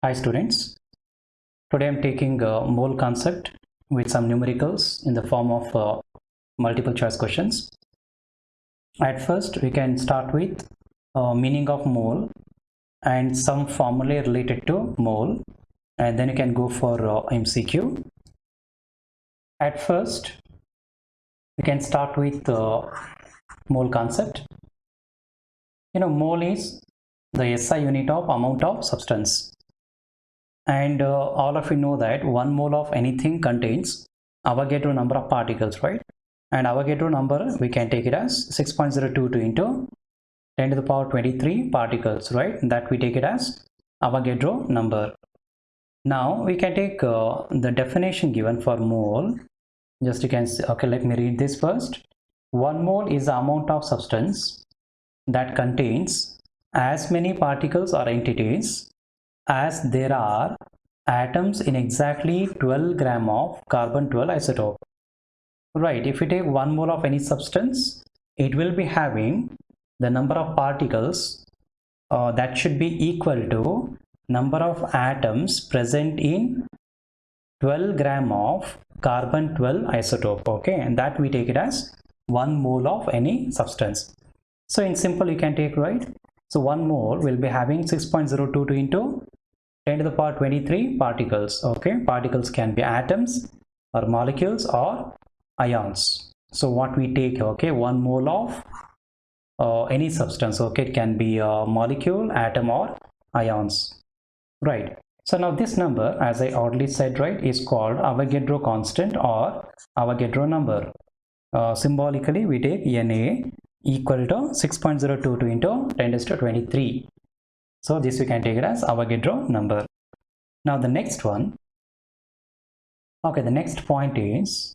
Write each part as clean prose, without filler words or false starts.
Hi students, today I am taking a mole concept with some numericals in the form of multiple choice questions. At first we can start with meaning of mole and some formulae related to mole, and then you can go for MCQ. At first we can start with mole concept. Mole is the SI unit of amount of substance. And all of you know that 1 mole of anything contains Avogadro number of particles, right? And Avogadro number we can take it as 6.022 into 10 to the power 23 particles, right? That we take it as Avogadro number. Now we can take the definition given for mole. Just you can see, okay, let me read this first. 1 mole is the amount of substance that contains as many particles or entities as there are atoms in exactly 12 gram of carbon-12 isotope. Right, if you take 1 mole of any substance, it will be having the number of particles that should be equal to number of atoms present in 12 gram of carbon-12 isotope, okay, and that we take it as 1 mole of any substance. So in simple you can take, right, so 1 mole will be having 6.022 into 10 to the power 23 particles, okay. Particles can be atoms or molecules or ions. So what we take, okay, 1 mole of any substance, okay, it can be a molecule, atom or ions, right. So now this number, as I already said, right, is called Avogadro constant or Avogadro number. Symbolically we take Na equal to 6.022 into 10 to the 23. So this we can take it as Avogadro number. Now the next one, okay, the next point is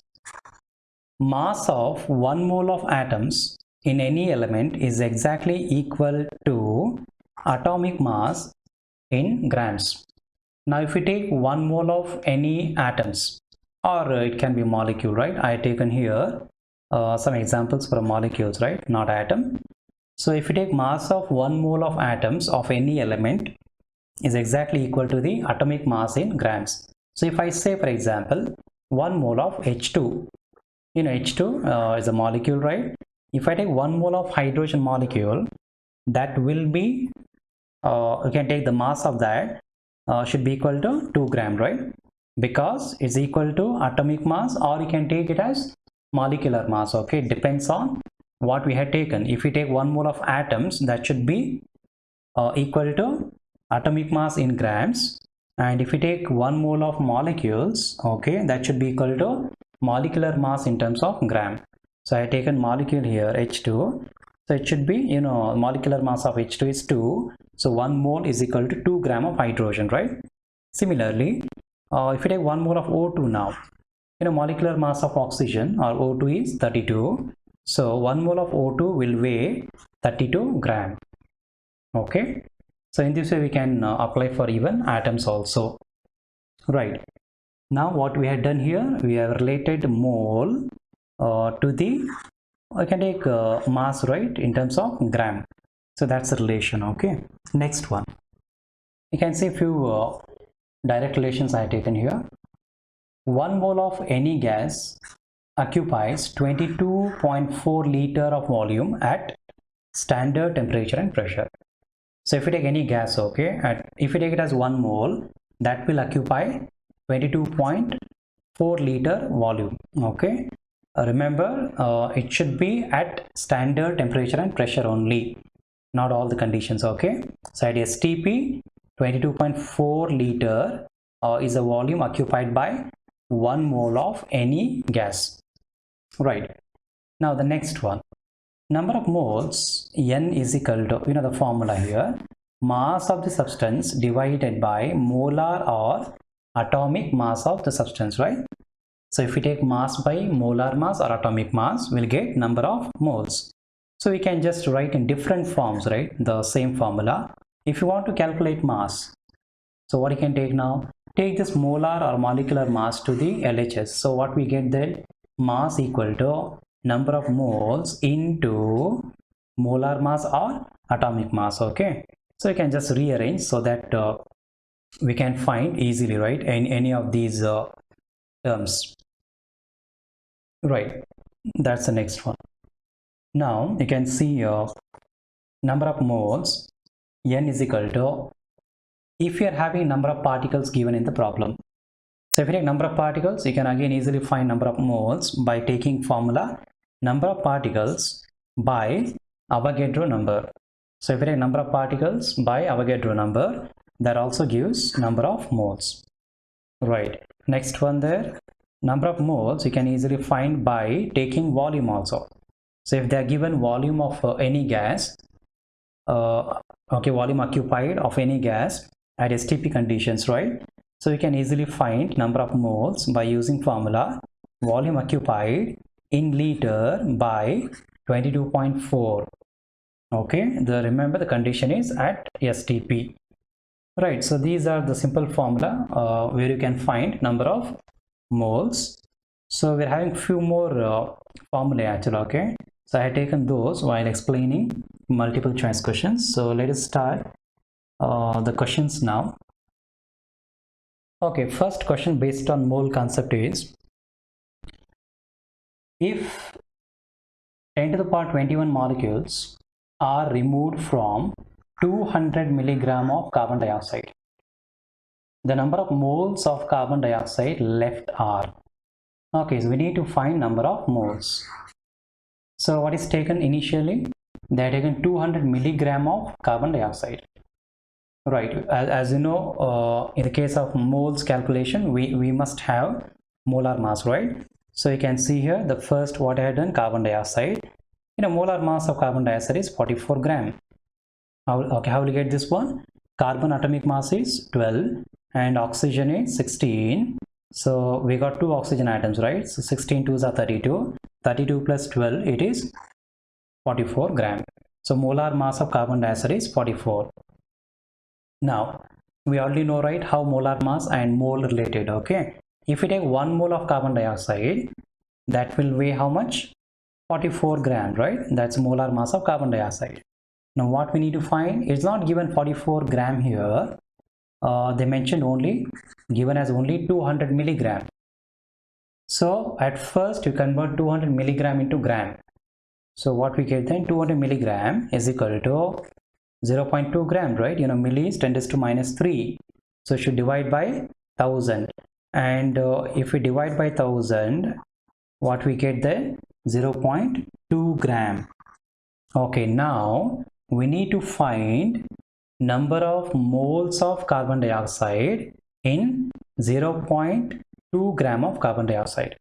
mass of 1 mole of atoms in any element is exactly equal to atomic mass in grams. Now if we take 1 mole of any atoms, or it can be molecule, right, I have taken here some examples for molecules, right, not atom. So if you take mass of 1 mole of atoms of any element is exactly equal to the atomic mass in grams. So if I say, for example, 1 mole of H2, H2 is a molecule, right? If I take 1 mole of hydrogen molecule, that will be, you can take the mass of that should be equal to 2 gram, right? Because it's equal to atomic mass, or you can take it as molecular mass, okay? It depends on what we had taken. If we take 1 mole of atoms, that should be equal to atomic mass in grams, and if we take 1 mole of molecules, okay, that should be equal to molecular mass in terms of gram. So I have taken molecule here, H2, so it should be, molecular mass of H2 is 2, so 1 mole is equal to 2 gram of hydrogen, right? Similarly, if we take 1 mole of O2 now, molecular mass of oxygen or O2 is 32, so 1 mole of O2 will weigh 32 gram, okay. So in this way we can apply for even atoms also, right. Now what we have done here, we have related mole to the, I can take mass, right, in terms of gram. So that's the relation, okay. Next one, you can see a few direct relations I have taken here. 1 mole of any gas occupies 22.4 liter of volume at standard temperature and pressure. So if you take any gas, okay, if you take it as 1 mole, that will occupy 22.4 liter volume, okay. Remember, it should be at standard temperature and pressure only, not all the conditions, okay. So at STP, 22.4 liter is a volume occupied by 1 mole of any gas, right. Now the next one, number of moles, N is equal to, the formula here, mass of the substance divided by molar or atomic mass of the substance, right. So if we take mass by molar mass or atomic mass, we'll get number of moles. So we can just write in different forms, right, the same formula. If you want to calculate mass, so what you can take now, take this molar or molecular mass to the LHS. So what we get there, mass equal to number of moles into molar mass or atomic mass, okay. So you can just rearrange so that we can find easily, right, in any of these terms, right? That's the next one. Now you can see number of moles, n is equal to, if you are having number of particles given in the problem. So if you take number of particles, you can again easily find number of moles by taking formula number of particles by Avogadro number. So if you take number of particles by Avogadro number, that also gives number of moles, right? Next one there, number of moles you can easily find by taking volume also. So if they are given volume of any gas, volume occupied of any gas at STP conditions, right? So you can easily find number of moles by using formula volume occupied in liter by 22.4. Okay, remember the condition is at STP, right? So these are the simple formula where you can find number of moles. So we're having few more formulae actually, okay? So I have taken those while explaining multiple choice questions. So let us start the questions now. Okay, first question based on mole concept is, if 10 to the power 21 molecules are removed from 200 milligram of carbon dioxide, the number of moles of carbon dioxide left are, okay, so we need to find number of moles. So what is taken initially? They are taken 200 milligram of carbon dioxide. Right, as you know, in the case of moles calculation, we must have molar mass, right? So you can see here the first what I had done, carbon dioxide. Molar mass of carbon dioxide is 44 gram. How will you get this one? Carbon atomic mass is 12 and oxygen is 16. So we got two oxygen atoms, right? So 16 2s are 32. 32 plus 12, it is 44 gram. So molar mass of carbon dioxide is 44. Now we already know, right, how molar mass and mole related, okay? If we take 1 mole of carbon dioxide, that will weigh how much? 44 gram, right? That's molar mass of carbon dioxide. Now what we need to find, it's not given 44 gram here. They mentioned only, given as only 200 milligram. So at first you convert 200 milligram into gram. So what we get then, 200 milligram is equal to 0.2 gram, right? Milli is 10 to the minus 3. So should divide by 1000. And if we divide by 1000, what we get then? 0.2 gram. Okay, now we need to find number of moles of carbon dioxide in 0.2 gram of carbon dioxide.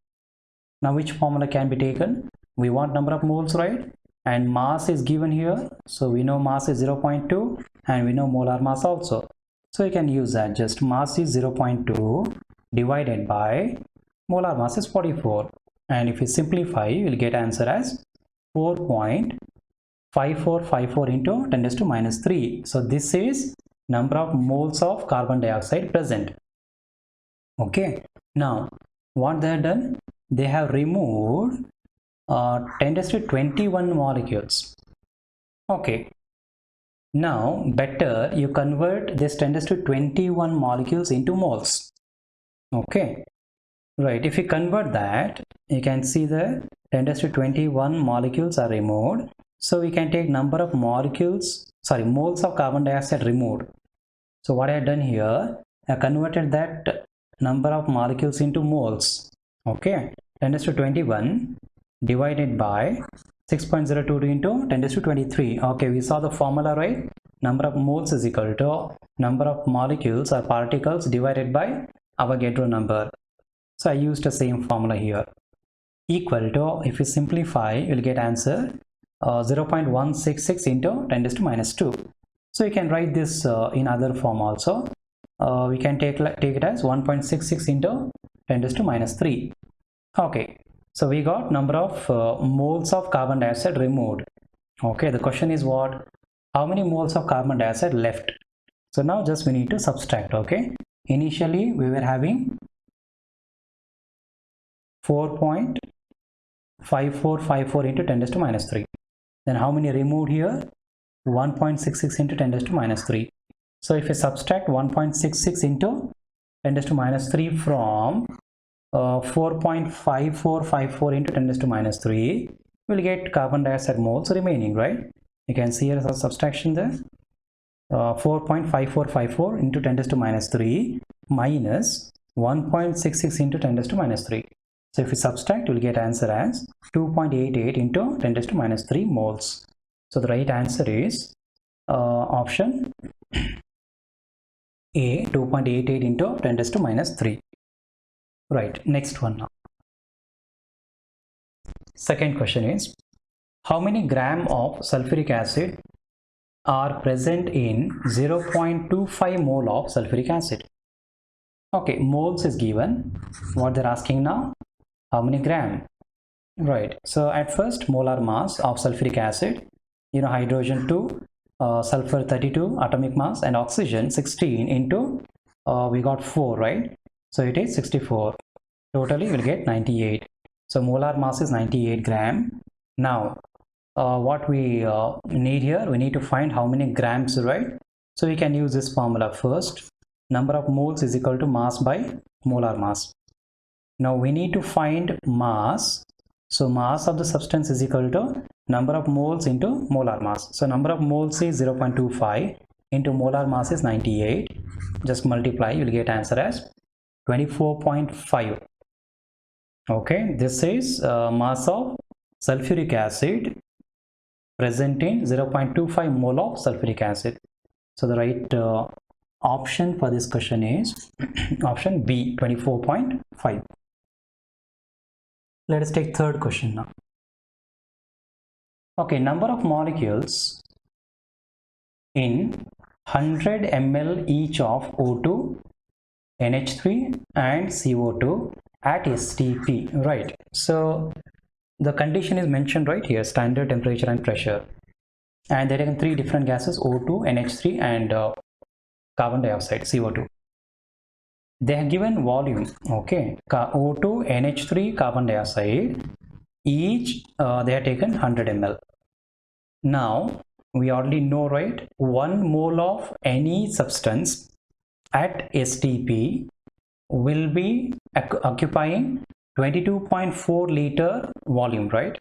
Now which formula can be taken? We want number of moles, right? And mass is given here, so we know mass is 0.2 and we know molar mass also. So you can use that, just mass is 0.2 divided by molar mass is 44, and if you simplify you will get answer as 4.5454 into 10 to the minus 3. So this is number of moles of carbon dioxide present. Okay, now what they have done, they have removed 10 to the 21 molecules. Okay, now better you convert this 10 to the 21 molecules into moles. Okay, right, if you convert that, you can see the 10 to the 21 molecules are removed. So we can take number of moles of carbon dioxide removed. So what I have done here, I converted that number of molecules into moles. Okay, 10 to the 21 divided by 6.02 into 10 to the 23. Okay, we saw the formula, right? Number of moles is equal to number of molecules or particles divided by Avogadro number. So I used the same formula here. Equal to, if you simplify, you will get answer 0.166 into 10 to the minus 2. So you can write this in other form also. We can take it as 1.66 into 10 to the minus 3. Okay. So we got number of moles of carbon dioxide removed. Okay, the question is what? How many moles of carbon dioxide left? So now just we need to subtract, okay? Initially we were having 4.5454 into 10 to the minus 3. Then how many removed here? 1.66 into 10 to the minus 3. So if you subtract 1.66 into 10 raised to minus 3 from 4.5454 into 10 raised to minus 3, we'll get carbon dioxide moles remaining, right? You can see here as a subtraction there. 4.5454 into 10 raised to minus 3 minus 1.66 into 10 raised to minus 3. So if we subtract, we'll get answer as 2.88 into 10 raised to minus 3 moles. So the right answer is option A, 2.88 into 10 raised to minus 3. Right, next one now. Second question is, how many gram of sulfuric acid are present in 0.25 mole of sulfuric acid? Okay, moles is given. What they're asking now, how many gram? Right, so at first, molar mass of sulfuric acid, hydrogen 2, sulfur 32 atomic mass, and oxygen 16 into we got 4, right? So it is 64. Totally we'll get 98. So molar mass is 98 gram. Now what we need here, we need to find how many grams, right? So we can use this formula first. Number of moles is equal to mass by molar mass. Now we need to find mass. So mass of the substance is equal to number of moles into molar mass. So number of moles is 0.25 into molar mass is 98. Just multiply, you will get answer as 24.5. Okay, this is mass of sulfuric acid present in 0.25 mole of sulfuric acid. So the right option for this question is option B, 24.5. Let us take third question now. Okay, number of molecules in 100 ml each of O2, NH3 and CO2 at STP, right? So the condition is mentioned right here, standard temperature and pressure, and they're taken 3 different gases, O2, NH3 and carbon dioxide, CO2. They have given volume, okay, O2, NH3, carbon dioxide, each they are taken 100 ml. Now we already know, right, 1 mole of any substance at STP will be occupying 22.4 liter volume, right?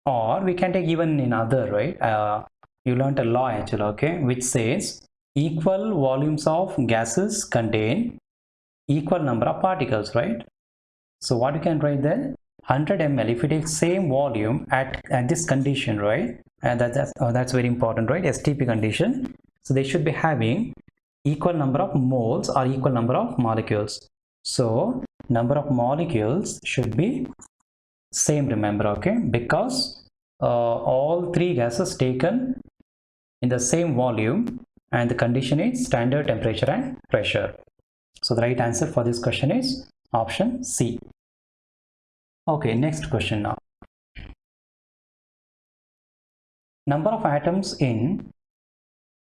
Or we can take even in other, right? You learned a law actually, okay, which says equal volumes of gases contain equal number of particles, right? So what you can write there, 100 ml, if you take same volume at this condition, right? And that's very important, right? STP condition. So they should be having equal number of moles or equal number of molecules. So number of molecules should be same, remember, okay, because all 3 gases taken in the same volume, and the condition is standard temperature and pressure. So the right answer for this question is option C. Okay, next question now. Number of atoms in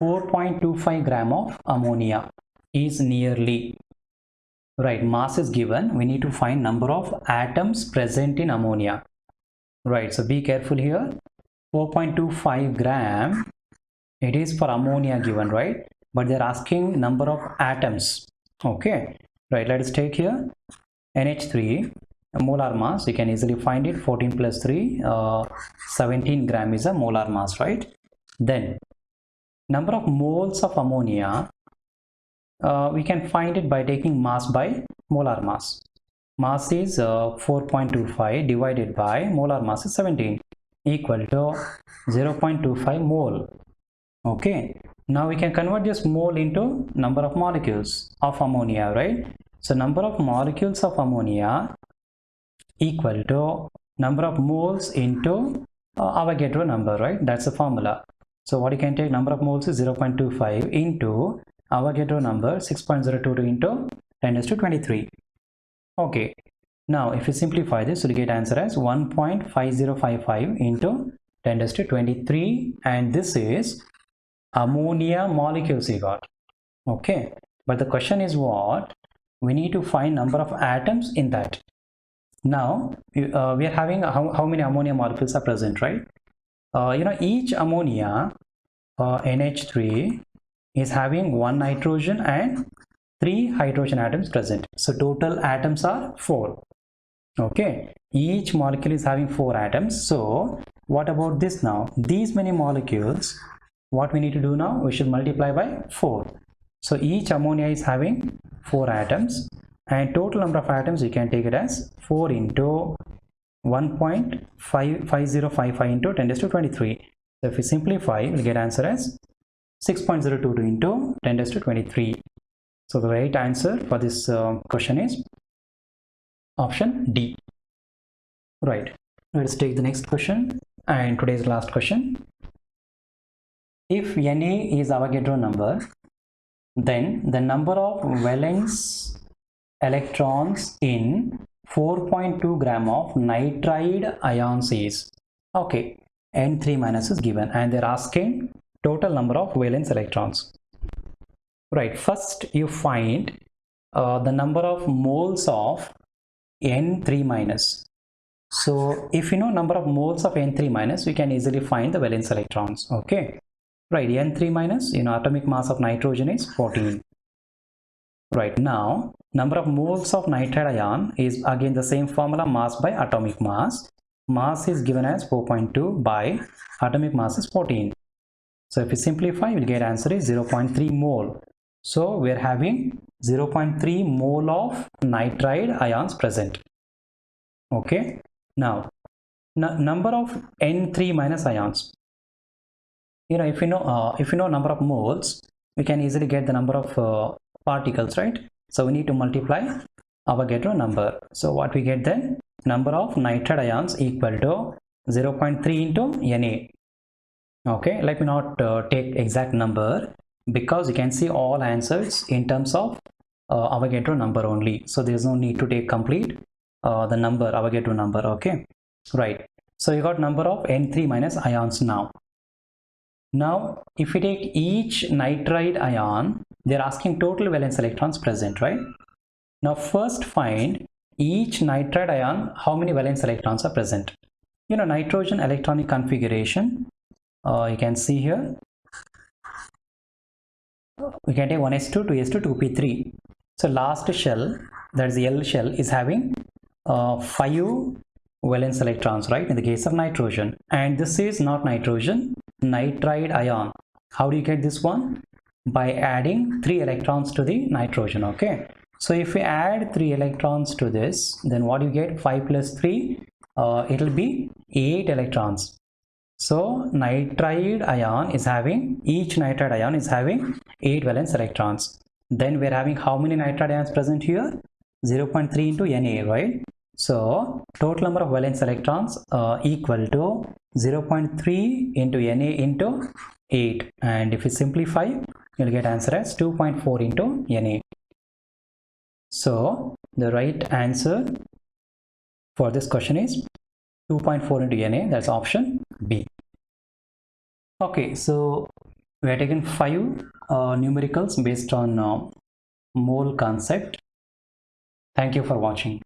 4.25 gram of ammonia is nearly, right, mass is given, we need to find number of atoms present in ammonia, right? So be careful here, 4.25 gram, it is for ammonia given, right? But they're asking number of atoms, okay, right? Let us take here NH3, molar mass, you can easily find it, 14 plus 3, 17 gram is a molar mass, right? Then number of moles of ammonia, we can find it by taking mass by molar mass. Mass is 4.25 divided by molar mass is 17, equal to 0.25 mole. Okay, now we can convert this mole into number of molecules of ammonia, right? So number of molecules of ammonia equal to number of moles into Avogadro number, right? That's the formula. So what you can take, number of moles is 0.25 into Avogadro number 6.022 into 10 raised to 23. Okay, now if you simplify this, you'll get answer as 1.5055 into 10 raised to 23, and this is ammonia molecules you got. Okay, but the question is what? We need to find number of atoms in that. Now we are having how many ammonia molecules are present, right? Each ammonia NH3 is having 1 nitrogen and 3 hydrogen atoms present. So total atoms are 4. Okay, each molecule is having 4 atoms. So what about this now? These many molecules, what we need to do now? We should multiply by 4. So each ammonia is having 4 atoms, and total number of atoms you can take it as 4 into 1.5055 into 10 raised to 23. So if we simplify, we'll get answer as 6.022 into 10 raised to 23. So the right answer for this question is option D. Right, let's take the next question, and today's last question. If Na is Avogadro number, then the number of valence electrons in 4.2 gram of nitride ions is, okay, N3 minus is given, and they're asking total number of valence electrons. Right, first you find the number of moles of N3 minus. So if you know number of moles of N3 minus, we can easily find the valence electrons. Okay, right, N3 minus, atomic mass of nitrogen is 14. Right, now number of moles of nitride ion is again the same formula, mass by atomic mass. Mass is given as 4.2 by atomic mass is 14. So if we simplify, we'll get answer is 0.3 mole. So we're having 0.3 mole of nitride ions present. Okay, now number of N3 minus ions. If you know number of moles, we can easily get the number of particles, right? So we need to multiply Avogadro number. So what we get then? Number of nitride ions equal to 0.3 into Na. Okay, let me not take exact number, because you can see all answers in terms of Avogadro number only. So there's no need to take complete the number, Avogadro number. Okay, right. So you got number of N3 minus ions now. Now if we take each nitride ion, they're asking total valence electrons present, right? Now first find each nitride ion, how many valence electrons are present. Nitrogen electronic configuration, you can see here, we can take 1s2, 2s2, 2p3. So last shell, that is the L shell, is having 5 valence electrons, right, in the case of nitrogen. And this is not nitrogen, nitride ion. How do you get this one? By adding 3 electrons to the nitrogen. Okay, so if we add 3 electrons to this, then what you get? 5 plus 3, it will be 8 electrons. So nitride ion is having, each nitride ion is having 8 valence electrons. Then we're having how many nitride ions present here? 0.3 into Na, right? So total number of valence electrons equal to 0.3 into Na into 8, and if we simplify, you'll get answer as 2.4 into Na. So the right answer for this question is 2.4 into Na, that's option B. Okay, so we have taken 5 numericals based on mole concept. Thank you for watching.